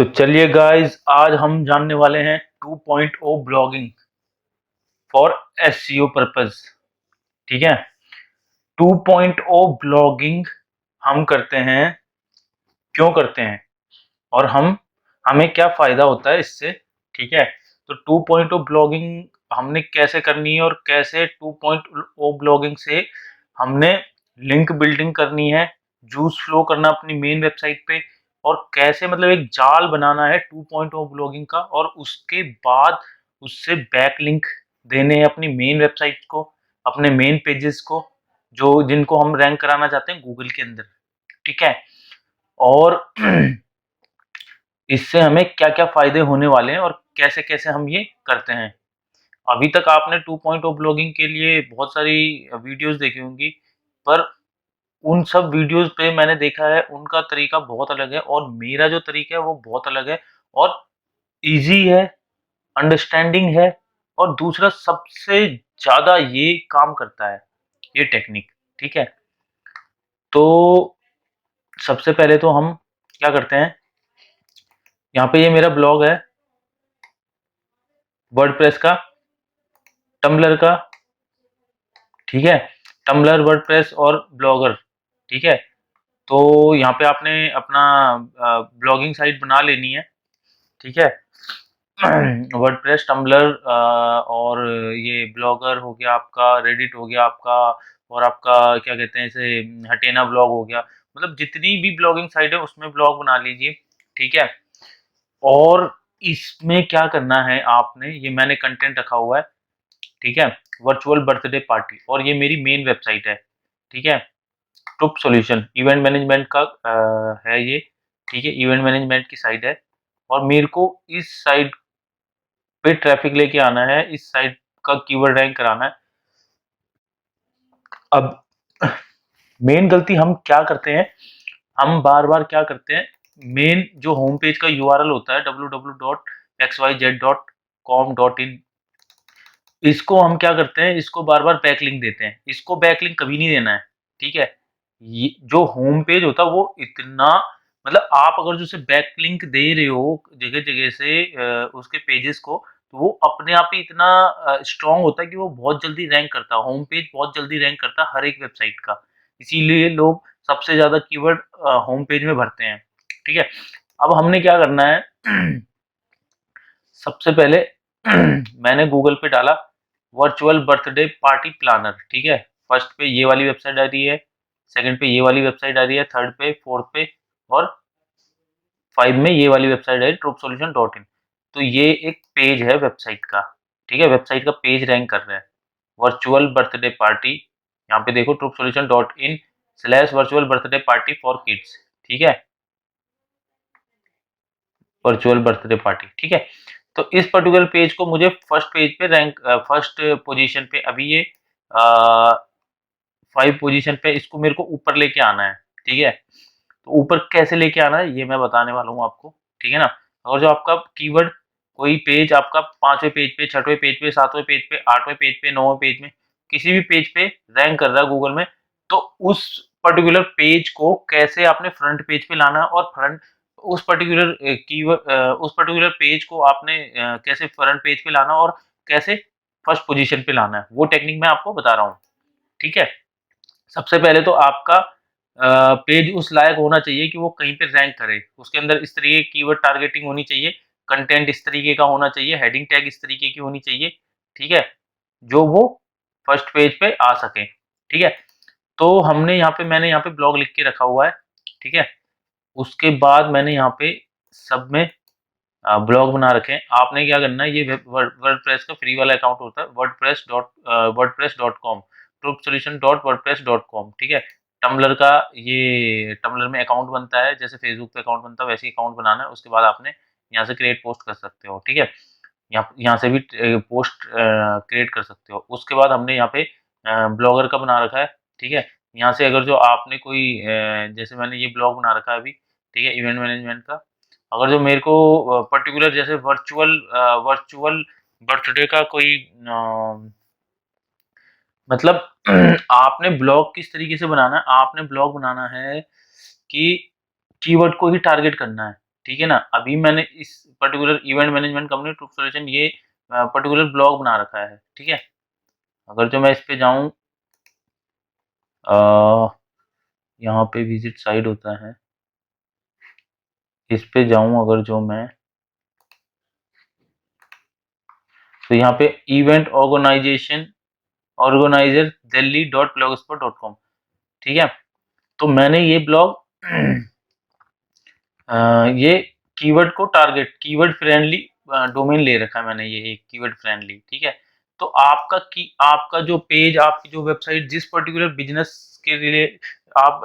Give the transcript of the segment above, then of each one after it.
तो चलिए गाइस, आज हम जानने वाले हैं 2.0 ब्लॉगिंग फॉर एसईओ पर्पस। ठीक है। 2.0 ब्लॉगिंग हम करते हैं, क्यों करते हैं और हमें क्या फायदा होता है इससे। ठीक है। तो 2.0 ब्लॉगिंग हमने कैसे करनी है और कैसे 2.0 ब्लॉगिंग से हमने लिंक बिल्डिंग करनी है, जूस फ्लो करना अपनी मेन वेबसाइट पे, और कैसे मतलब एक जाल बनाना है 2.0 ब्लॉगिंग का, और उसके बाद उससे बैक लिंक देने हैं अपनी मेन वेबसाइट को, अपने मेन पेजेस को, जो जिनको हम रैंक कराना चाहते हैं गूगल के अंदर। ठीक है। और इससे हमें क्या-क्या फ़ायदे होने वाले हैं और कैसे-कैसे हम ये करते हैं। अभी तक आपने 2.0 ब्लॉगिंग के लिए बहुत सारी वीडियोज़ देखी होंगी, पर उन सब वीडियोज़ पे मैंने देखा है उनका तरीका बहुत अलग है और मेरा जो तरीका है वो बहुत अलग है, और ईज़ी है, अंडरस्टैंडिंग है, और दूसरा सबसे ज़्यादा ये काम करता है, ये टेक्निक। ठीक है। तो सबसे पहले तो हम क्या करते हैं, यहाँ पे ये मेरा ब्लॉग है वर्डप्रेस का, टम्बलर का। ठीक है। टम्बलर, वर्डप्रेस और ब्लॉगर। ठीक है। तो यहाँ पे आपने अपना ब्लॉगिंग साइट बना लेनी है। ठीक है। वर्डप्रेस, टम्बलर और ये ब्लॉगर हो गया आपका, रेडिट हो गया आपका, और आपका क्या कहते हैं इसे, हटेना ब्लॉग हो गया। मतलब जितनी भी ब्लॉगिंग साइट है उसमें ब्लॉग बना लीजिए। ठीक है। और इसमें क्या करना है आपने, ये मैंने कंटेंट रखा हुआ है। ठीक है। वर्चुअल बर्थडे पार्टी, और ये मेरी मेन वेबसाइट है। ठीक है। ट्रुप सॉल्यूशन इवेंट मैनेजमेंट का है ये। ठीक है। इवेंट मैनेजमेंट की साइट है, और मेरे को इस साइट पे ट्रैफिक लेके आना है, इस साइट का कीवर्ड रैंक कराना है। अब मेन गलती हम क्या करते हैं, हम बार-बार क्या करते हैं, मेन जो होम पेज का यूआरएल होता है www.xyz.com.in, इसको हम क्या करते हैं, इसको बार-बार बैकलिंक देते हैं। इसको बैकलिंक कभी नहीं देना है। ठीक है। ये जो होम पेज होता है वो इतना, मतलब आप अगर जो उसे बैकलिंक दे रहे हो जगह-जगह से उसके पेजेस को, तो वो अपने आप ही इतना स्ट्रॉन्ग होता है कि वो बहुत जल्दी रैंक करता है। होम पेज बहुत जल्दी रैंक करता है हर एक वेबसाइट का। इसीलिए लोग सबसे ज़्यादा कीवर्ड होम पेज में भरते हैं। ठीक है। अब हमने क्या करना है, सबसे पहले मैंने गूगल पे डाला वर्चुअल बर्थडे पार्टी प्लानर। ठीक है। फर्स्ट पे ये वाली वेबसाइट आ रही है, सेकंड पे ये वाली वेबसाइट आ रही है, थर्ड पे, फोर्थ पे, और 5 में ये वाली वेबसाइट है ट्रूपसॉल्यूशन.in। तो ये एक पेज है वेबसाइट का। ठीक है। वेबसाइट का पेज रैंक कर रहा है वर्चुअल बर्थडे पार्टी। यहाँ पे देखो ट्रूपसॉल्यूशन.in/वर्चुअल बर्थडे पार्टी फॉर किड्स। ठीक है। Virtual birthday party. ठीक है। तो इस पर्टिकुलर पेज को मुझे फर्स्ट पेज पे रैंक, फर्स्ट पोजीशन पे, अभी ये 5 पोजीशन पे, इसको मेरे को ऊपर लेके आना है। ठीक है। तो ऊपर कैसे लेके आना है ये मैं बताने वाला हूँ आपको। ठीक है ना। और जो आपका कीवर्ड, कोई पेज आपका 5वें पेज पे, 6वें पेज पे, 7वें पेज पे, 8वें पेज पे, 9वें पेज में, किसी भी पेज पे रैंक कर रहा है गूगल में, तो उस पर्टिकुलर पेज को कैसे आपने फ्रंट पेज पे लाना है, और फ्रंट उस पर्टिकुलर उस पर्टिकुलर पेज को आपने कैसे फ्रंट पेज पे लाना, और कैसे फर्स्ट पोजीशन पे लाना है, वो टेक्निक मैं आपको बता रहा हूँ। ठीक है। सबसे पहले तो आपका पेज उस लायक होना चाहिए कि वो कहीं पे रैंक करे। उसके अंदर इस तरीके की कीवर्ड टारगेटिंग होनी चाहिए, कंटेंट इस तरीके का होना चाहिए, हेडिंग टैग इस तरीके की होनी चाहिए। ठीक है। जो वो फर्स्ट पेज पे आ सके। ठीक है। तो मैंने यहाँ पे ब्लॉग लिख के रखा हुआ है। ठीक है। उसके बाद मैंने यहाँ पे सब में ब्लॉग बना रखे हैं। आपने क्या करना है, ये वर्डप्रेस का फ्री वाला अकाउंट होता है, wordpress.com, ट्रूपसॉल्यूशन.wordpress.com। ठीक है। टम्बलर का, ये टम्बलर में अकाउंट बनता है, जैसे फेसबुक पे अकाउंट बनता है वैसे ही अकाउंट बनाना है। उसके बाद आपने यहाँ से क्रिएट पोस्ट कर सकते हो। ठीक है। यहाँ से भी पोस्ट क्रिएट कर सकते हो। उसके बाद हमने यहाँ पे ब्लॉगर का बना रखा है। ठीक है। यहाँ से अगर जो आपने कोई जैसे मैंने ये ब्लॉग बना रखा है अभी। ठीक है। इवेंट मैनेजमेंट का, अगर जो मेरे को पर्टिकुलर जैसे वर्चुअल बर्थडे का कोई मतलब आपने ब्लॉग किस तरीके से बनाना है, आपने ब्लॉग बनाना है कि कीवर्ड को ही टारगेट करना है। ठीक है ना। अभी मैंने इस particular event management company troop solution ये पर्टिकुलर ब्लॉग बना रखा है, ठीक है। अगर जो मैं इस पे जाऊँ, यहाँ पे विजिट साइट होता है, इस पे जाऊँ अगर जो मैं, तो यहाँ पे event organiser Delhi dot blog spot dot com, ठीक है। तो मैंने ये ब्लॉग ये कीवर्ड को टारगेट कीवर्ड फ्रेंडली डोमेन ले रखा है मैंने, ये एक कीवर्ड फ्रेंडली, ठीक है। तो आपका जो पेज, आपकी जो वेबसाइट जिस पर्टिकुलर बिजनेस के लिए आप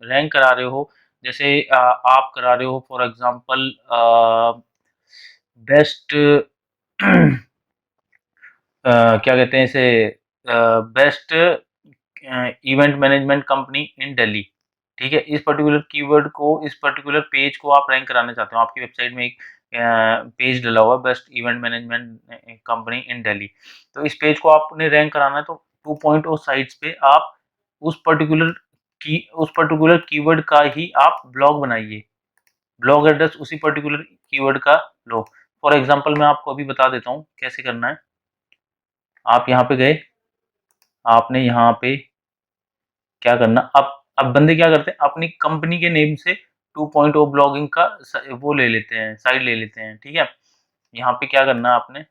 रैंक करा रहे हो, जैसे आप करा रहे हो फॉर एग्जांपल बेस्ट क्या कहते हैं इसे, बेस्ट इवेंट मैनेजमेंट कंपनी इन दिल्ली, ठीक है। इस पर्टिकुलर कीवर्ड को, इस पर्टिकुलर पेज को आप रैंक कराना चाहते हो। आपकी वेबसाइट में एक पेज डला हुआ है, बेस्ट इवेंट मैनेजमेंट कंपनी इन दिल्ली। तो इस पेज को आपने रैंक कराना है, तो 2.0 साइट्स पे आप उस पर्टिकुलर कीवर्ड का ही आप ब्लॉग बनाइए, ब्लॉग एड्रेस उसी पर्टिकुलर कीवर्ड का लो। फॉर एग्जांपल मैं आपको अभी बता देता हूँ कैसे करना है। आप यहाँ पे गए, आपने यहाँ पे क्या करना, अब बंदे क्या करते हैं, अपनी कंपनी के नेम से 2.0 ब्लॉगिंग का वो ले लेते हैं, साइट ले लेते हैं, ठीक है। यहाँ पे क्या करना है आपने,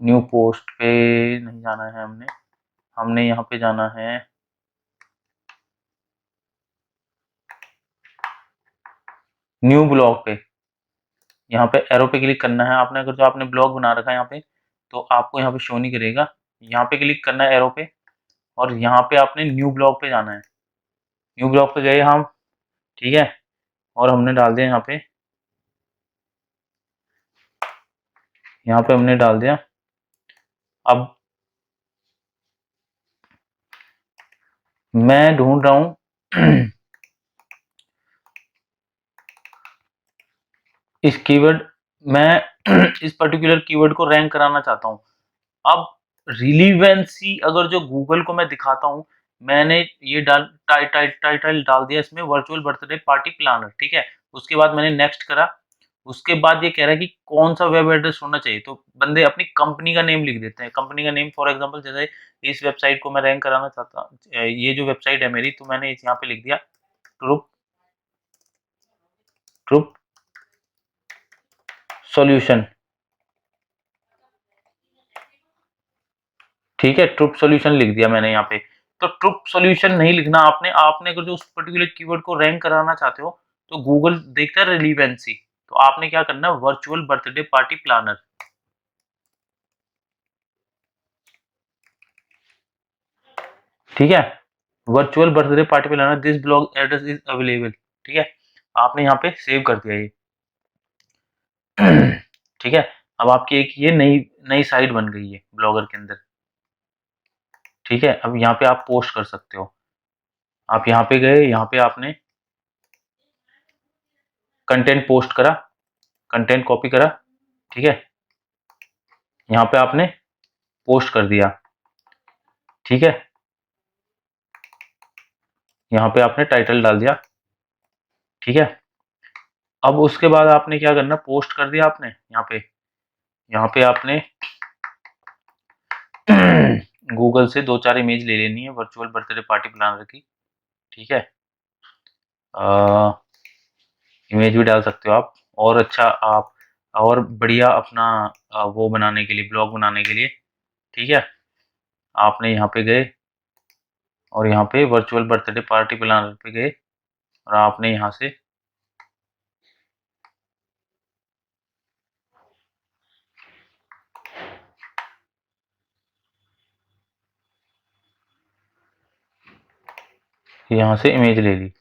न्यू पोस्ट पे नहीं जाना है हमने, हमने यहाँ पे जाना है न्यू ब्लॉग पे। यहाँ पे एरो पे क्लिक करना है आपने। अगर जो आपने ब्लॉग बना रखा है यहाँ पे, तो आपको यहाँ पे शो नहीं करेगा। यहाँ पे क्लिक करना है एरो पे, और यहाँ पे आपने न्यू ब्लॉग पे जाना है। न्यू ब्लॉग पे गए हम, ठीक है, और हमने डाल दिया यहाँ पे हमने डाल दिया। अब मैं ढूंढ रहा हूँ इस कीवर्ड, मैं इस पर्टिकुलर कीवर्ड को रैंक कराना चाहता हूँ। अब रिलीवेंसी अगर जो गूगल को मैं दिखाता हूँ, मैंने ये टाइटल डाल दिया इसमें वर्चुअल बर्थडे पार्टी प्लानर, ठीक है। उसके बाद मैंने नेक्स्ट करा। उसके बाद ये कह रहा है कि कौन सा वेब एड्रेस होना चाहिए, तो बंदे अपनी कंपनी का नेम लिख देते हैं। कंपनी का नेम फॉर एग्जांपल, जैसे इस वेबसाइट को मैं रैंक कराना चाहता हूँ, ये जो वेबसाइट है मेरी, तो मैंने यहाँ पे लिख दिया ट्रूप ट्रूप सॉल्यूशन, ठीक है। ट्रूप सॉल्यूशन लिख दिया मैंने यहाँ पे। तो ट्रूप सॉल्यूशन नहीं लिखना आपने, आपने अगर जो उस पर्टिकुलर कीवर्ड को रैंक कराना चाहते हो, तो गूगल देखता है रिलीवेंसी। तो आपने क्या करना है, वर्चुअल बर्थडे पार्टी प्लानर, ठीक है। Virtual birthday party planner, this blog address is available, ठीक है। आपने यहाँ पे सेव कर दिया ये ठीक है। अब आपकी एक ये नई नई साइट बन गई है ब्लॉगर के अंदर, ठीक है। अब यहाँ पे आप पोस्ट कर सकते हो। आप यहाँ पे गए, यहाँ पे आपने कंटेंट पोस्ट करा, कंटेंट कॉपी करा, ठीक है। यहाँ पे आपने पोस्ट कर दिया, ठीक है। यहाँ पे आपने टाइटल डाल दिया, ठीक है। अब उसके बाद आपने क्या करना, पोस्ट कर दिया आपने यहाँ पे आपने गूगल से 2-4 इमेज ले लेनी है वर्चुअल बर्थडे पार्टी प्लानर की, ठीक है। इमेज भी डाल सकते हो आप, और अच्छा आप और बढ़िया अपना वो बनाने के लिए, ब्लॉग बनाने के लिए, ठीक है। आपने यहाँ पे गए, और यहाँ पे वर्चुअल बर्थडे पार्टी प्लानर पे गए, और आपने यहाँ से इमेज ले ली।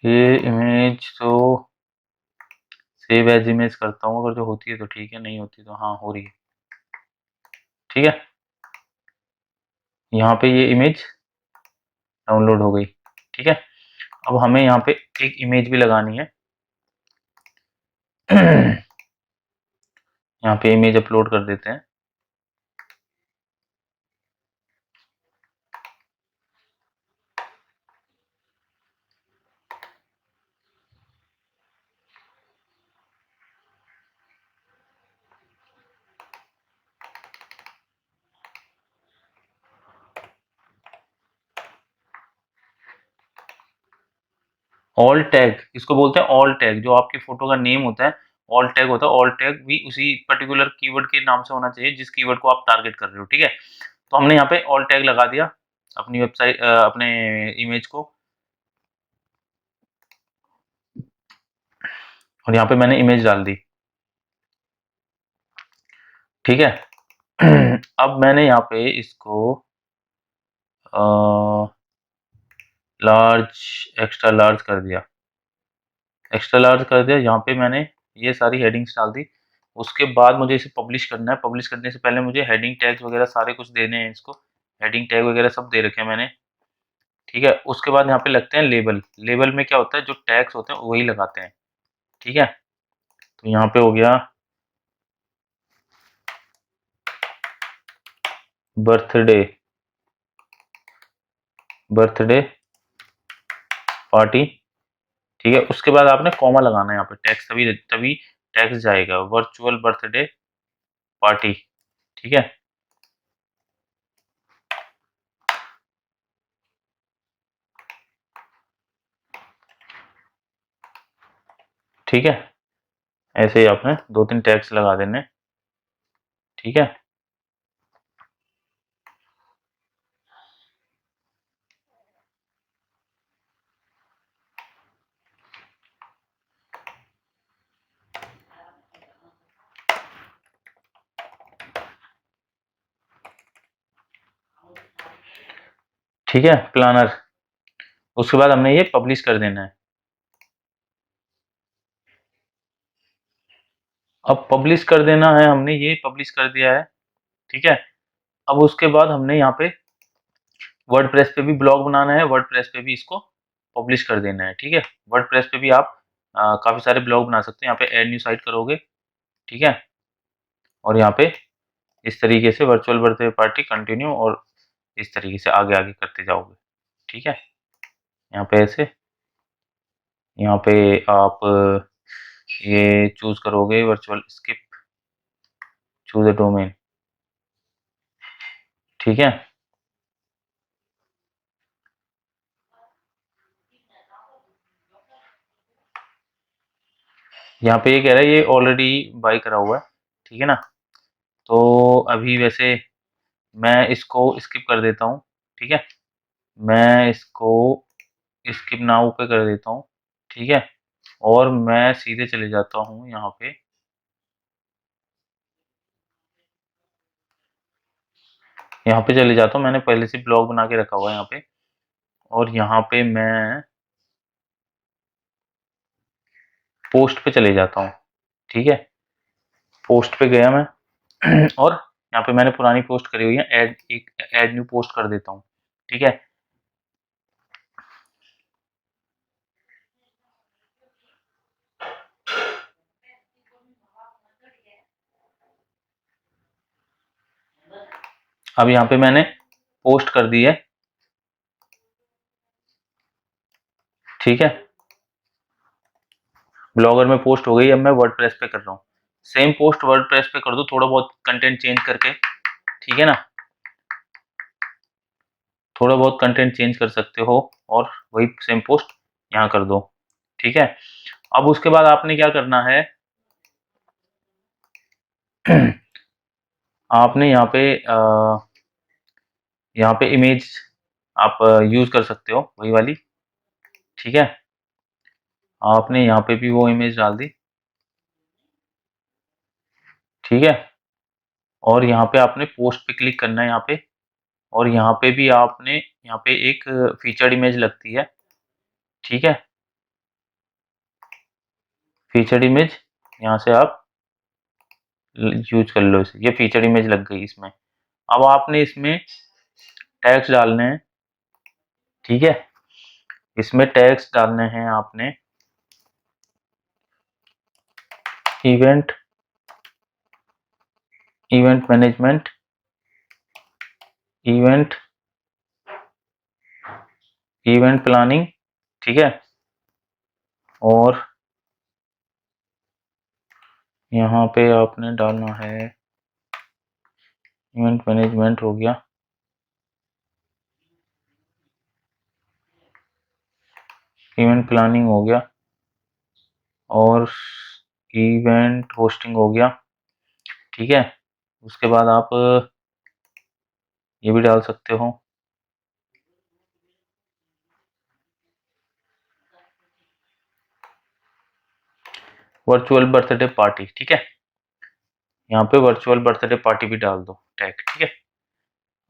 ये इमेज तो सेव एज इमेज करता हूँ, अगर जो होती है तो ठीक है, नहीं होती तो हाँ हो रही है, ठीक है। यहाँ पे ये इमेज डाउनलोड हो गई, ठीक है। अब हमें यहाँ पे एक इमेज भी लगानी है, यहाँ पे इमेज अपलोड कर देते हैं। ऑल टैग इसको बोलते हैं, ऑल टैग जो आपकी फोटो का नेम होता है, ऑल टैग होता है। ऑल टैग भी उसी पर्टिकुलर कीवर्ड के नाम से होना चाहिए जिस कीवर्ड को आप टारगेट कर रहे हो, ठीक है। तो हमने यहाँ पे ऑल टैग लगा दिया अपनी वेबसाइट, अपने इमेज को, और यहाँ पे मैंने इमेज डाल दी, ठीक है। अब मैंने यहाँ पे इसको लार्ज, एक्स्ट्रा लार्ज कर दिया, एक्स्ट्रा लार्ज कर दिया। यहाँ पे मैंने ये सारी हेडिंग्स डाल दी। उसके बाद मुझे इसे पब्लिश करना है। पब्लिश करने से पहले मुझे हेडिंग टैग्स वगैरह सारे कुछ देने हैं इसको, हेडिंग टैग वगैरह सब दे रखे हैं मैंने, ठीक है। उसके बाद यहाँ पे लगते हैं लेबल। लेबल में क्या होता है, जो टैग्स होते हैं वही लगाते हैं, ठीक है। तो यहाँ पे हो गया बर्थडे, बर्थडे पार्टी, ठीक है। उसके बाद आपने कॉमा लगाना है यहाँ पे, टैक्स तभी तभी टैक्स जाएगा, वर्चुअल बर्थडे पार्टी, ठीक है। ठीक है, ऐसे ही आपने 2-3 टैग्स लगा देने, ठीक है। ठीक है, प्लानर। उसके बाद हमने ये पब्लिश कर देना है। अब पब्लिश कर देना है, हमने ये पब्लिश कर दिया है, ठीक है। अब उसके बाद हमने यहाँ पे वर्डप्रेस पे भी ब्लॉग बनाना है, वर्डप्रेस पे भी इसको पब्लिश कर देना है, ठीक है। वर्डप्रेस पे भी आप काफी सारे ब्लॉग बना सकते हैं। यहाँ पे ऐड न्यू साइट करोगे, ठीक है, और यहाँ पे इस तरीके से वर्चुअल बर्थडे पार्टी कंटिन्यू, और इस तरीके से आगे आगे करते जाओगे, ठीक है। यहाँ पे ऐसे, यहाँ पे आप ये चूज करोगे virtual skip, choose a domain, ठीक है। यहाँ पे ये कह रहा है ये ऑलरेडी बाई करा हुआ है, ठीक है ना। तो अभी वैसे मैं इसको स्किप कर देता हूँ, ठीक है। मैं इसको स्किप नाउ पे कर देता हूँ, ठीक है। और मैं सीधे चले जाता हूँ यहाँ पे, यहाँ पे चले जाता हूँ। मैंने पहले से ब्लॉग बना के रखा हुआ है यहाँ पे, और यहाँ पे मैं पोस्ट पे चले जाता हूँ, ठीक है। पोस्ट पे गया मैं, और यहाँ पे मैंने पुरानी पोस्ट करी हुई है, ऐड न्यू पोस्ट कर देता हूँ, ठीक है। अब यहाँ पे मैंने पोस्ट कर दी है, ठीक है। ब्लॉगर में पोस्ट हो गई। अब मैं वर्डप्रेस पे कर रहा हूँ, सेम पोस्ट वर्डप्रेस पे कर दो, थोड़ा बहुत कंटेंट चेंज करके, ठीक है ना। थोड़ा बहुत कंटेंट चेंज कर सकते हो, और वही सेम पोस्ट यहाँ कर दो, ठीक है। अब उसके बाद आपने क्या करना है, आपने यहाँ पे इमेज आप यूज कर सकते हो, वही वाली, ठीक है। आपने यहाँ पे भी वो इमेज डाल दी, ठीक है। और यहाँ पे आपने पोस्ट पे क्लिक करना है यहाँ पे, और यहाँ पे भी आपने, यहाँ पे एक फीचर्ड इमेज लगती है, ठीक है। फीचर्ड इमेज यहाँ से आप यूज कर लो इसे, ये फीचर्ड इमेज लग गई इसमें। अब आपने इसमें टैग्स डालने हैं, ठीक है। इसमें टैग्स डालने हैं आपने, event event management, event event planning, ठीक है। और यहाँ पे आपने डालना है इवेंट मैनेजमेंट हो गया, इवेंट प्लानिंग हो गया, और इवेंट होस्टिंग हो गया, ठीक है। उसके बाद आप ये भी डाल सकते हो, वर्चुअल बर्थडे पार्टी, ठीक है। यहाँ पे वर्चुअल बर्थडे पार्टी भी डाल दो टैग, ठीक है।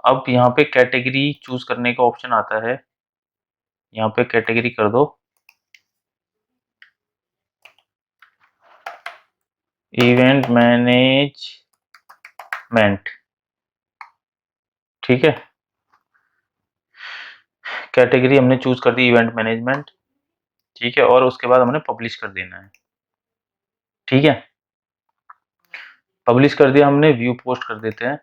अब यहाँ पे कैटेगरी चूज करने का ऑप्शन आता है, यहाँ पे कैटेगरी कर दो इवेंट मैनेजमेंट, ठीक है। कैटेगरी हमने चूज कर दी इवेंट मैनेजमेंट, ठीक है। और उसके बाद हमने पब्लिश कर देना है, ठीक है। पब्लिश कर दिया हमने, व्यू पोस्ट कर देते हैं।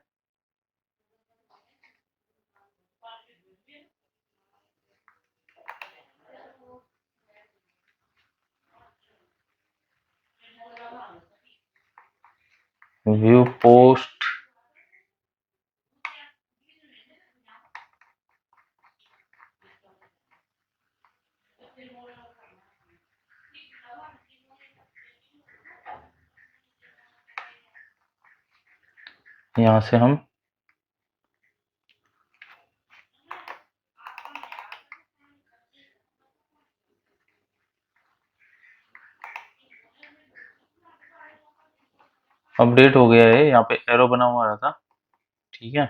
व्यू पोस्ट, यहाँ से हम अपडेट हो गया है, यहाँ पे एरो बना हुआ रहा था, ठीक है।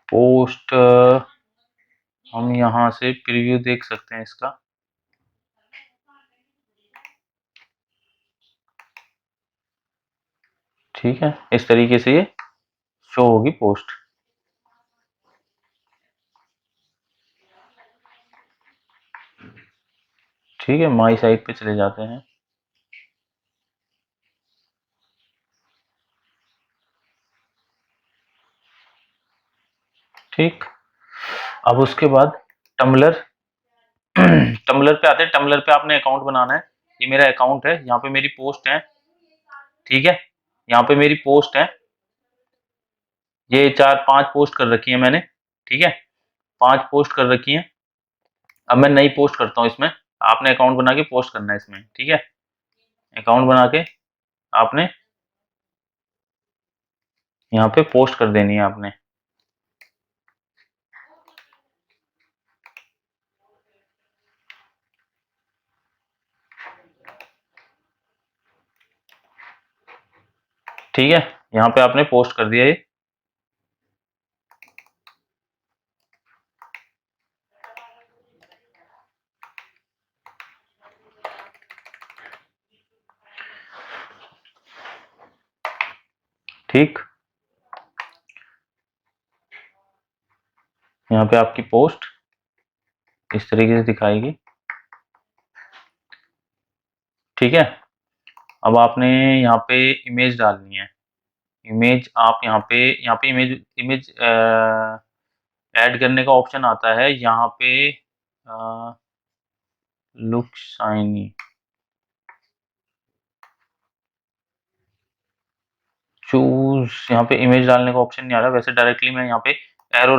पोस्ट हम यहाँ से प्रीव्यू देख सकते हैं इसका, ठीक है। इस तरीके से ये शो होगी पोस्ट, ठीक है। माई साइट पे चले जाते हैं, ठीक। अब उसके बाद टम्बलर टम्बलर पे आते हैं। टम्बलर पे आपने अकाउंट बनाना है। ये मेरा अकाउंट है, यहाँ पे मेरी पोस्ट है, ठीक है। यहाँ पे मेरी पोस्ट है, ये 4-5 पोस्ट कर रखी है मैंने, ठीक है। 5 पोस्ट कर रखी है। अब मैं नई पोस्ट करता हूँ इसमें, आपने अकाउंट बना के पोस्ट करना है इसमें, ठीक है। अकाउंट बना के आपने यहाँ पे पोस्ट कर देनी है आपने, ठीक है। यहाँ पे आपने पोस्ट कर दिया ये, ठीक। यहाँ पे आपकी पोस्ट इस तरीके से दिखाएगी, ठीक है। अब आपने यहाँ पे इमेज डालनी है। इमेज आप यहाँ पे इमेज इमेज ऐड करने का ऑप्शन आता है, यहाँ पे लुक शाइनी, चूज, यहाँ पे इमेज डालने का ऑप्शन नहीं आ रहा। वैसे डायरेक्टली मैं यहाँ पे एरो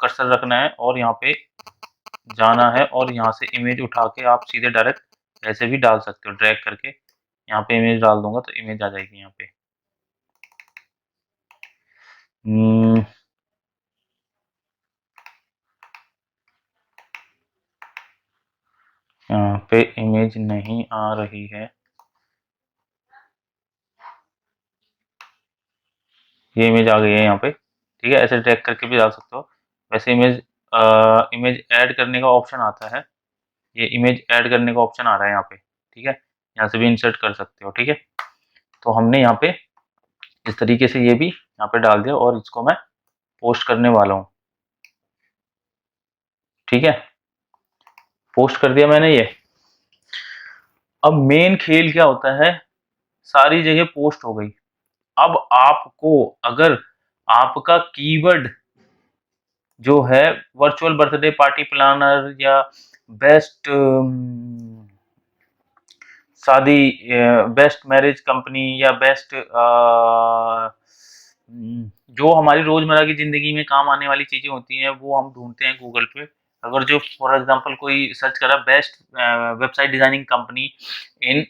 कर्सर रखना है और यहाँ पे जाना है, और यहाँ से इमेज उठा के आप सीधे डायरेक्ट ऐसे भी डाल सकते हो, ड्रैग करके यहाँ पे इमेज डाल दूंगा तो इमेज आ जाएगी यहाँ पे। यहाँ पे इमेज नहीं आ रही है, ये इमेज आ गई है यहाँ पे, ठीक है। ऐसे ड्रैग करके भी डाल सकते हो। वैसे इमेज ऐड करने का ऑप्शन आता है, ये इमेज ऐड करने का ऑप्शन आ रहा है यहाँ पे, ठीक है। यहाँ से भी इंसर्ट कर सकते हो, ठीक है। तो हमने यहाँ पे इस तरीके से ये भी यहाँ पे डाल दिया, और इसको मैं पोस्ट करने वाला हूँ, ठीक है। पोस्ट कर दिया मैंने ये। अब मेन खेल क्या होता है, सारी जगह पोस्ट हो गई। अब आपको अगर आपका कीवर्ड जो है वर्चुअल बर्थडे पार्टी प्लानर या बेस्ट शादी, बेस्ट मैरिज कंपनी या बेस्ट जो हमारी रोजमर्रा की जिंदगी में काम आने वाली चीजें होती हैं वो हम ढूंढते हैं गूगल पे। अगर जो फॉर एग्जांपल कोई सर्च करा best website designing company in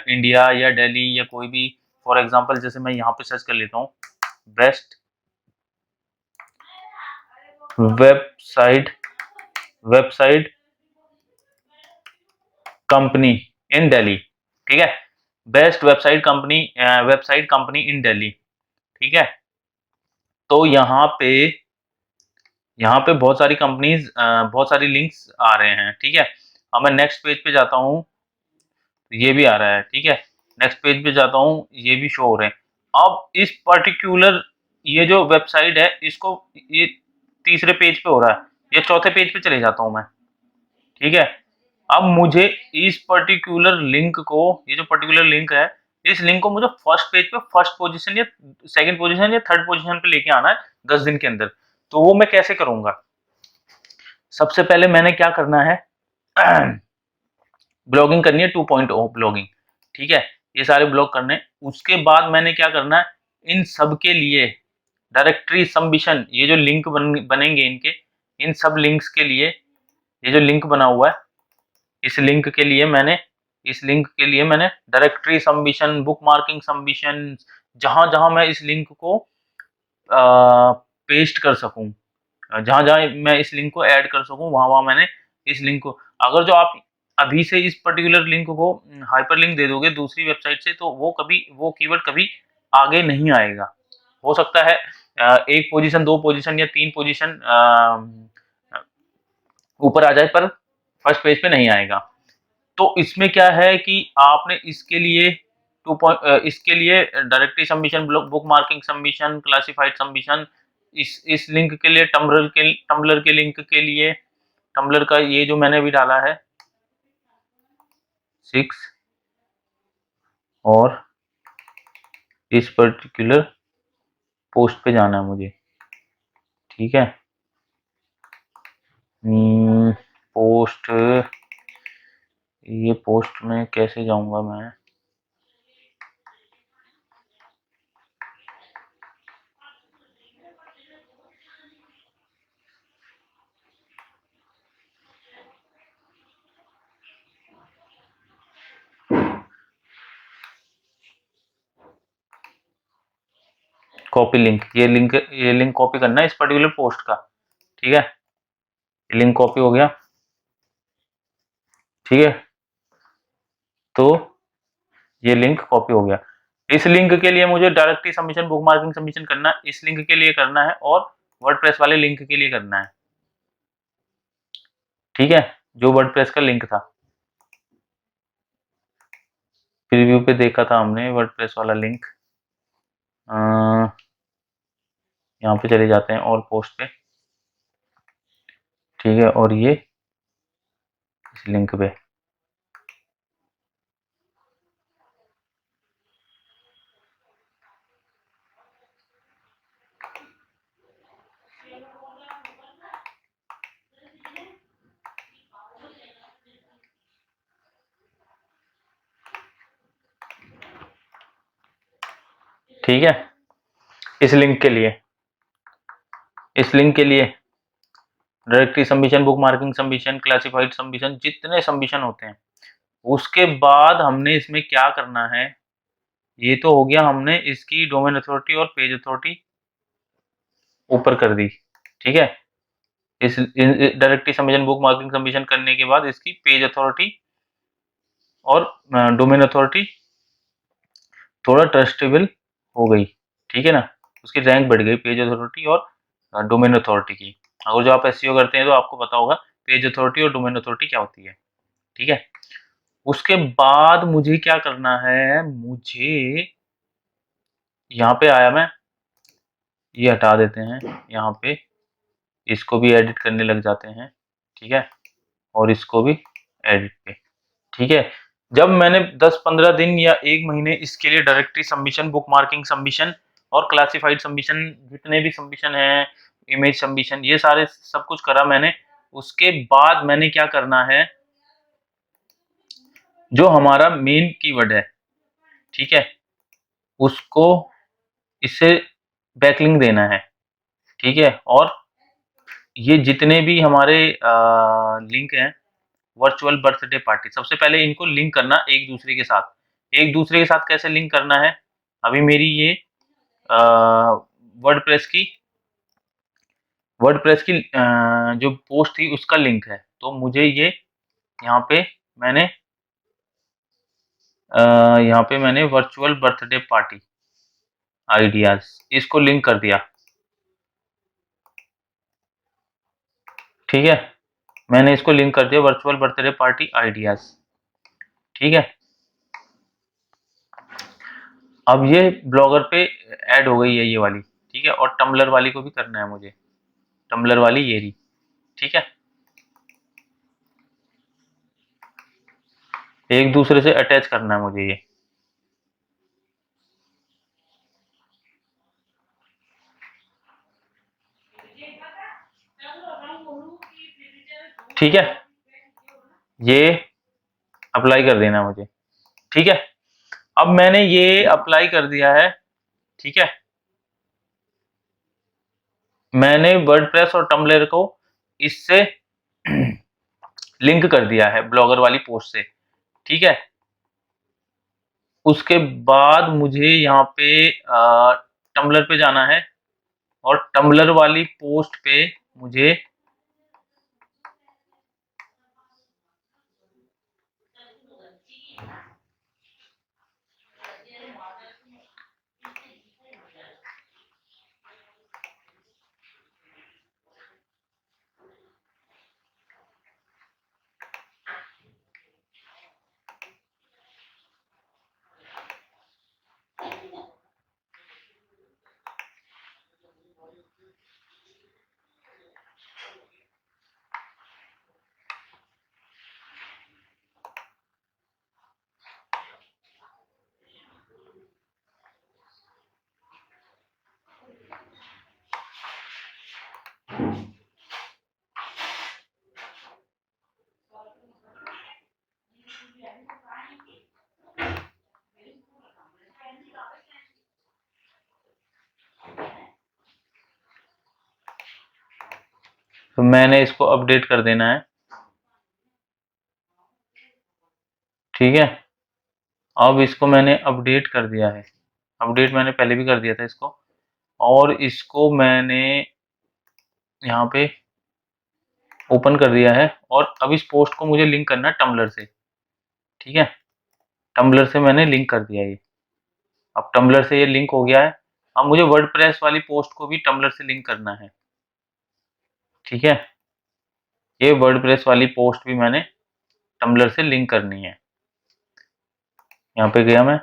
India या दिल्ली या कोई भी, फॉर एग्जांपल जैसे मैं यहाँ पे सर्च कर लेता हूँ बेस्ट वेबसाइट वेबसाइट कंपनी इन दिल्ली, ठीक है, बेस्ट वेबसाइट कंपनी इन दिल्ली, ठीक है। तो यहाँ पे बहुत सारी कंपनीज, बहुत सारी लिंक्स आ रहे हैं, ठीक है। अब मैं नेक्स्ट पेज पे जाता हूँ तो ये भी आ रहा है, ठीक है। नेक्स्ट पेज पे जाता हूँ ये भी शो हो रहे हैं। अब इस पर्टिकुलर ये जो वेबसाइट है इसको ये तीसरे पेज पे हो रहा है, ये चौथे पेज पे चले जाता हूँ मैं, ठीक है। अब मुझे इस पर्टिकुलर लिंक को, ये जो पर्टिकुलर लिंक है इस लिंक को मुझे फर्स्ट पेज पे फर्स्ट पोजीशन या सेकंड पोजीशन या थर्ड पोजीशन पे लेके आना है 10 दिन के अंदर। तो वो मैं कैसे करूंगा, सबसे पहले मैंने क्या करना है ब्लॉगिंग करनी है 2.0 ब्लॉगिंग, ठीक है। ये सारे ब्लॉग करने, उसके बाद मैंने क्या करना है इन सब के लिए डायरेक्टरी सबमिशन, ये जो लिंक बनेंगे इनके, इन सब लिंक्स के लिए ये जो लिंक बना हुआ है इस लिंक के लिए मैंने directory submission, book marking submission, जहां जहां मैं इस लिंक को पेस्ट कर सकूं, जहां जहां मैं इस लिंक को ऐड कर सकूं वहां वहां मैंने इस लिंक को, अगर जो आप अभी से इस पर्टिकुलर लिंक को हाइपरलिंक दे दोगे दूसरी वेबसाइट से तो वो कीवर्ड कभी आगे नहीं आएगा। हो सकता है एक पोजीशन, दो पोजीशन या तीन पोजीशन ऊपर आ जाए पर फर्स्ट पेज पे नहीं आएगा। तो इसमें क्या है कि आपने इसके लिए directory submission, book marking submission, classified submission, इस लिंक के लिए टम्बलर के लिंक के लिए टम्बलर का ये जो मैंने भी डाला है 6, और इस पर्टिकुलर पोस्ट पे जाना है मुझे, ठीक है। पोस्ट, ये पोस्ट में कैसे जाऊंगा मैं, कॉपी लिंक, ये लिंक कॉपी करना है इस पर्टिकुलर पोस्ट का, ठीक है। ये लिंक कॉपी हो गया, ठीक है। तो ये लिंक कॉपी हो गया। इस लिंक के लिए मुझे directory submission, book marking submission करना है, इस लिंक के लिए करना है और वर्डप्रेस वाले लिंक के लिए करना है, ठीक है। जो वर्डप्रेस का लिंक था, प्रीव्यू पे देखा था हमने वर्डप्रेस वाला लिंक, यहाँ पे चले जाते हैं और पोस्ट पे, ठीक है। और ये इस लिंक पे, ठीक है। इस लिंक के लिए directory submission, book marking submission, classified submission, जितने सबमिशन होते हैं उसके बाद हमने इसमें क्या करना है, ये तो हो गया, हमने इसकी डोमेन अथॉरिटी और पेज अथॉरिटी ऊपर कर दी, ठीक है। इस directory submission, book marking submission करने के बाद इसकी पेज अथॉरिटी और डोमेन अथॉरिटी थोड़ा ट्रस्टेबल हो गई, ठीक है ना, उसकी रैंक बढ़ गई पेज अथॉरिटी और डोमेन अथॉरिटी की। अगर जो आप एसईओ करते हैं तो आपको पता होगा पेज अथॉरिटी और डोमेन अथॉरिटी क्या होती है, ठीक है। उसके बाद मुझे क्या करना है, मुझे यहाँ पे आया मैं, ये हटा देते हैं यहाँ पे, इसको भी एडिट करने लग जाते हैं, ठीक है, और इसको भी एडिट पे, ठीक है। जब मैंने 10-15 दिन या 1 महीने इसके लिए directory submission, book marking submission और क्लासिफाइड सबमिशन, जितने भी सबमिशन हैं, इमेज सबमिशन, ये सारे सब कुछ करा मैंने। उसके बाद मैंने क्या करना है, जो हमारा मेन कीवर्ड है, ठीक है, उसको इससे बैकलिंक देना है, ठीक है। और ये जितने भी हमारे लिंक हैं, वर्चुअल बर्थडे पार्टी, सबसे पहले इनको लिंक करना एक दूसरे के साथ। एक दूसरे के साथ कैसे लिंक करना है, अभी मेरी ये वर्डप्रेस की जो पोस्ट थी उसका लिंक है, तो मुझे ये यहाँ पे मैंने वर्चुअल बर्थडे पार्टी आइडियाज इसको लिंक कर दिया, ठीक है। मैंने इसको लिंक कर दिया वर्चुअल बर्थडे पार्टी आइडियाज, ठीक है। अब ये ब्लॉगर पे ऐड हो गई है ये वाली, ठीक है। और टम्बलर वाली को भी करना है मुझे, टम्बलर वाली ये रही, ठीक है। एक दूसरे से अटैच करना है मुझे ये, ठीक है। ये अप्लाई कर देना मुझे, ठीक है। अब मैंने ये अप्लाई कर दिया है, ठीक है। मैंने वर्डप्रेस और टम्बलर को इससे लिंक कर दिया है ब्लॉगर वाली पोस्ट से, ठीक है। उसके बाद मुझे यहाँ पे टम्बलर पे जाना है और टम्बलर वाली पोस्ट पे मुझे तो मैंने इसको अपडेट कर देना है, ठीक है। अब इसको मैंने अपडेट कर दिया है, अपडेट मैंने पहले भी कर दिया था इसको, और इसको मैंने यहाँ पे ओपन कर दिया है। और अब इस पोस्ट को मुझे लिंक करना है टम्बलर से, ठीक है। टम्बलर से मैंने लिंक कर दिया ये, अब टम्बलर से ये लिंक हो गया है। अब मुझे वर्डप्रेस वाली पोस्ट को भी टम्बलर से लिंक करना है, ठीक है। ये वर्डप्रेस वाली पोस्ट भी मैंने टम्बलर से लिंक करनी है। यहाँ पे गया मैं,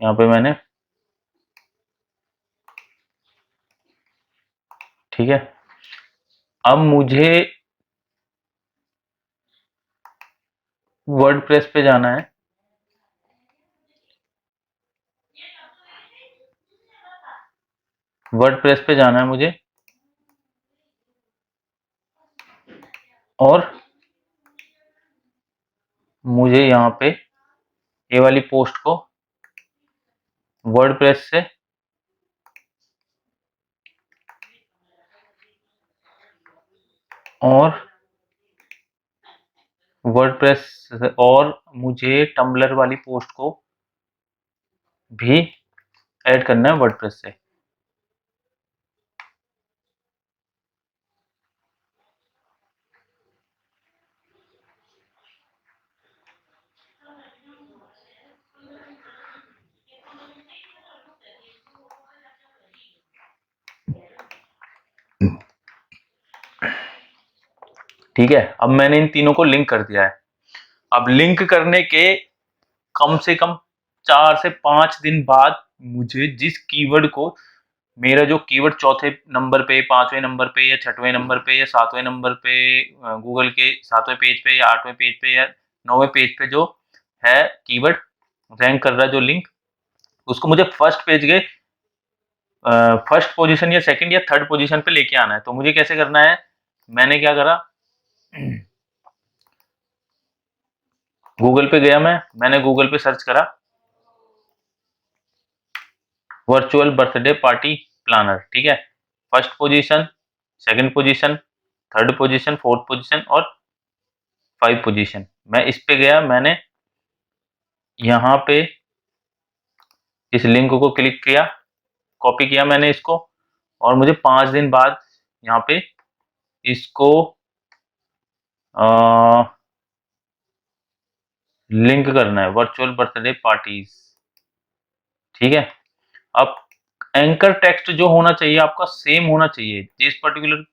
यहाँ पे मैंने, ठीक है। अब मुझे वर्डप्रेस पे जाना है, वर्डप्रेस पे जाना है मुझे, और मुझे यहाँ पे ये वाली पोस्ट को वर्डप्रेस से और और मुझे टम्बलर वाली पोस्ट को भी ऐड करना है वर्डप्रेस से। ठीक है, अब मैंने इन तीनों को लिंक कर दिया है। अब लिंक करने के कम से कम 4 से 5 दिन बाद मुझे जिस कीवर्ड को, मेरा जो कीवर्ड चौथे नंबर पे, 5वें नंबर पे या 6वें नंबर पे या 7वें नंबर पे, गूगल के 7वें पेज पे या 8वें पेज पे या 9वें पेज पे जो है कीवर्ड रैंक कर रहा है जो लिंक, उसको मुझे फर्स्ट पेज के फर्स्ट पोजीशन या सेकंड या थर्ड पोजीशन पे लेके आना है। तो मुझे कैसे करना है, मैंने क्या करा, गूगल पे गया मैंने गूगल पे सर्च करा वर्चुअल बर्थडे पार्टी प्लानर, ठीक है। First position, second position, third position, fourth position और 5 पोजीशन। मैं इस पे गया, मैंने यहाँ पे इस लिंक को क्लिक किया, कॉपी किया मैंने इसको, और मुझे 5 दिन बाद यहाँ पे इसको लिंक करना है वर्चुअल बर्थडे पार्टीज, ठीक है। अब एंकर टेक्स्ट जो होना चाहिए आपका सेम होना चाहिए, जिस पर्टिकुलर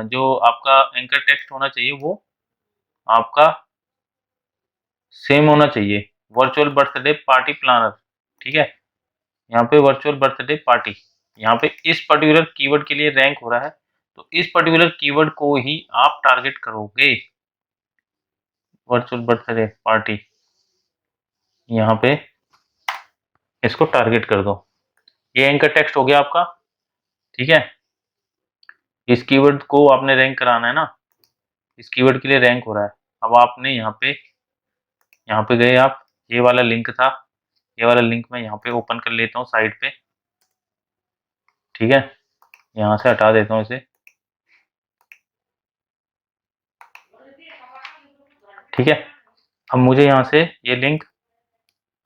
जो आपका एंकर टेक्स्ट होना चाहिए वो आपका सेम होना चाहिए, वर्चुअल बर्थडे पार्टी प्लानर, ठीक है। यहाँ पे वर्चुअल बर्थडे पार्टी, यहाँ पे इस पर्टिकुलर कीवर्ड के लिए रैंक हो रहा है, तो इस पर्टिकुलर कीवर्ड को ही आप टारगेट करोगे, वर्चुअल बर्थडे पार्टी, यहाँ पे इसको टारगेट कर दो। ये एंकर टेक्स्ट हो गया आपका, ठीक है। इस कीवर्ड को आपने रैंक कराना है ना, इस कीवर्ड के लिए रैंक हो रहा है। अब आपने यहाँ पे गए आप, ये वाला लिंक था, ये वाला लिंक मैं यहाँ पे ओपन कर लेता हूँ साइड पे, ठीक है। यहाँ से हटा देता हूँ इसे, ठीक है। अब मुझे यहाँ से ये लिंक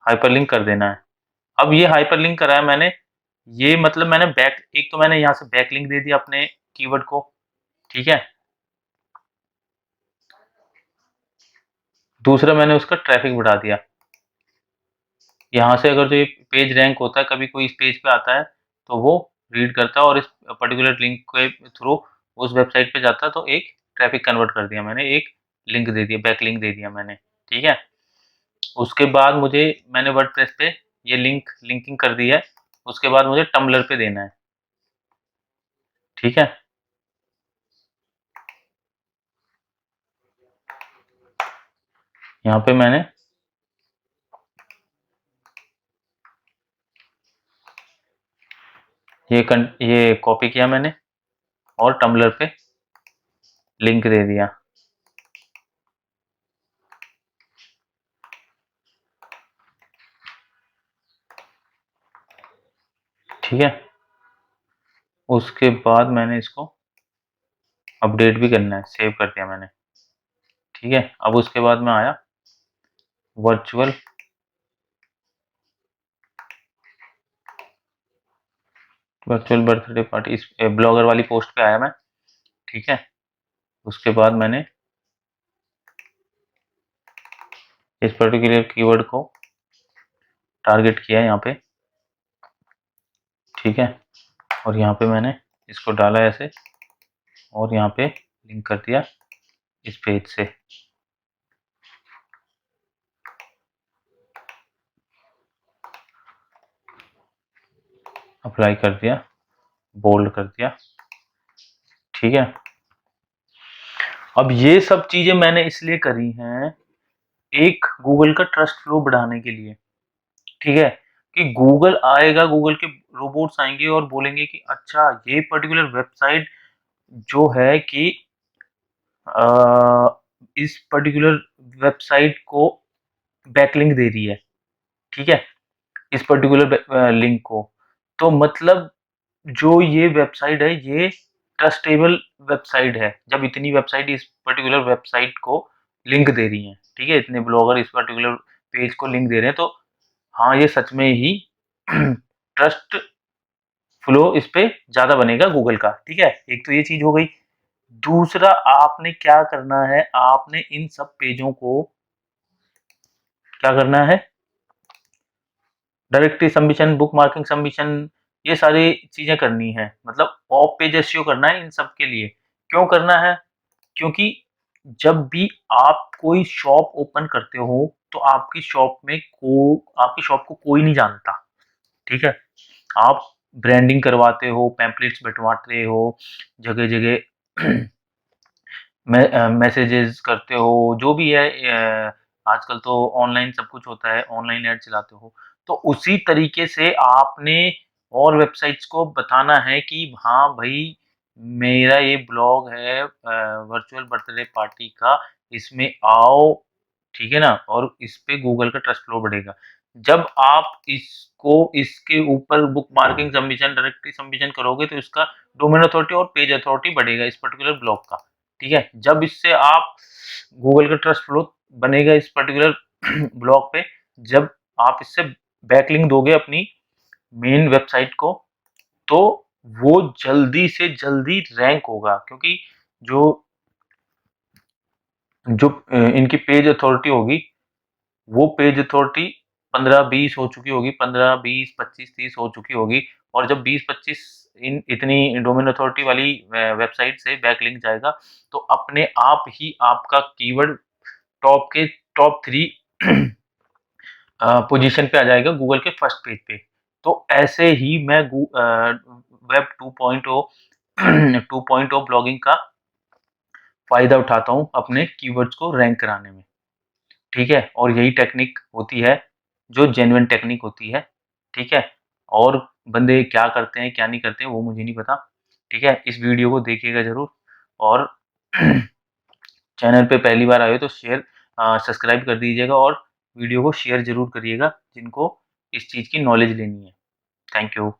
हाइपरलिंक कर देना है। अब ये हाइपरलिंक करा है मैंने, ये मतलब मैंने एक तो मैंने यहाँ से बैकलिंक दे दिया अपने कीवर्ड को, ठीक है। दूसरा मैंने उसका ट्रैफिक बढ़ा दिया। यहाँ से अगर जो ये पेज रैंक होता है, कभी कोई इस पेज पे आता है तो वो रीड करता है और इस पर्टिकुलर लिंक के थ्रू उस वेबसाइट पे जाता है, तो एक ट्रैफिक कन्वर्ट कर दिया मैंने, एक लिंक दे दिया, बैक लिंक दे दिया मैंने, ठीक है। उसके बाद मैंने वर्डप्रेस पे ये लिंकिंग कर दी है, उसके बाद मुझे टम्बलर पे देना है, ठीक है। यहाँ पे मैंने ये कॉपी किया मैंने और टम्बलर पे लिंक दे दिया, ठीक है। उसके बाद मैंने इसको अपडेट भी करना है, सेव कर दिया मैंने, ठीक है। अब उसके बाद मैं आया वर्चुअल बर्थडे पार्टी, इस ब्लॉगर वाली पोस्ट पे आया मैं, ठीक है। उसके बाद मैंने इस पर्टिकुलर कीवर्ड को टारगेट किया यहाँ पे, ठीक है। और यहाँ पे मैंने इसको डाला ऐसे और यहाँ पे लिंक कर दिया इस पेज से, अप्लाई कर दिया, बोल्ड कर दिया, ठीक है। अब ये सब चीजें मैंने इसलिए करी हैं, एक गूगल का ट्रस्ट फ्लो बढ़ाने के लिए, ठीक है। कि गूगल आएगा, गूगल के रोबोट्स आएंगे और बोलेंगे कि अच्छा ये पर्टिकुलर वेबसाइट जो है कि इस पर्टिकुलर वेबसाइट को बैकलिंक दे रही है, ठीक है, इस पर्टिकुलर लिंक को, तो मतलब जो ये वेबसाइट है ये ट्रस्टेबल वेबसाइट है, जब इतनी वेबसाइट इस पर्टिकुलर वेबसाइट को लिंक दे रही हैं, ठीक है, इतने ब्लॉगर इस पर्टिकुलर पेज को लिंक दे रहे हैं, तो हाँ ये सच में ही ट्रस्ट फ्लो इस पे ज्यादा बनेगा गूगल का, ठीक है। एक तो ये चीज हो गई। दूसरा आपने क्या करना है, आपने इन सब पेजों को क्या करना है, directory submission, book marking submission, ये सारी चीजें करनी है, मतलब ऑफ पेज एसईओ करना है इन सब के लिए। क्यों करना है, क्योंकि जब भी आप कोई शॉप ओपन करते हो तो आपकी शॉप को कोई नहीं जानता, ठीक है। आप ब्रांडिंग करवाते हो, पैम्पलेट्स बंटवाते हो जगह जगह मैसेजेस करते हो, जो भी है आजकल तो ऑनलाइन सब कुछ होता है, ऑनलाइन ऐड चलाते हो, तो उसी तरीके से आपने और वेबसाइट्स को बताना है कि हाँ भाई, मेरा ये ब्लॉग है वर्चुअल बर्थडे पार्टी का, इसमें आओ, ठीक है ना? और इस पे गूगल का ट्रस्ट फ्लो बढ़ेगा। जब आप इसको इसके ऊपर बुकमार्किंग सबमिशन, डायरेक्टरी सबमिशन करोगे तो इसका डोमेन अथॉरिटी और पेज अथॉरिटी बढ़ेगा इस पर्टिकुलर ब्लॉग का, ठीक है? जब इससे आप गूगल का ट्रस्ट फ्लो बनेगा इस पर्टिकुलर ब्लॉग पे, जब आप इससे बैकलिंक दोगे अपनी मेन वेबसाइट को, तो वो जल्दी से जल्दी रैंक होगा, क्योंकि जो जो इनकी पेज अथॉरिटी होगी, वो पेज अथॉरिटी 15-20 हो चुकी होगी, 15, 20, 25, 30 हो चुकी होगी, और जब 20-25 इन इतनी डोमेन अथॉरिटी वाली वेबसाइट से बैकलिंक जाएगा, तो अपने आप ही आपका कीवर्ड टॉप के टॉप 3 पोजीशन पे आ जाएगा गूगल के फर्स्ट पेज पे। तो ऐसे ही मैं वेब 2.0 2.0 ब्लॉगिंग का फ़ायदा उठाता हूँ अपने कीवर्ड्स को रैंक कराने में, ठीक है? और यही टेक्निक होती है, जो जेन्युइन टेक्निक होती है, ठीक है? और बंदे क्या करते हैं, क्या नहीं करते हैं, वो मुझे नहीं पता, ठीक है? इस वीडियो को देखिएगा ज़रूर, और चैनल पे पहली बार आए हो तो सब्सक्राइब कर दीजिएगा, और वीडियो को शेयर ज़रूर करिएगा जिनको इस चीज़ की नॉलेज लेनी है। Thank you.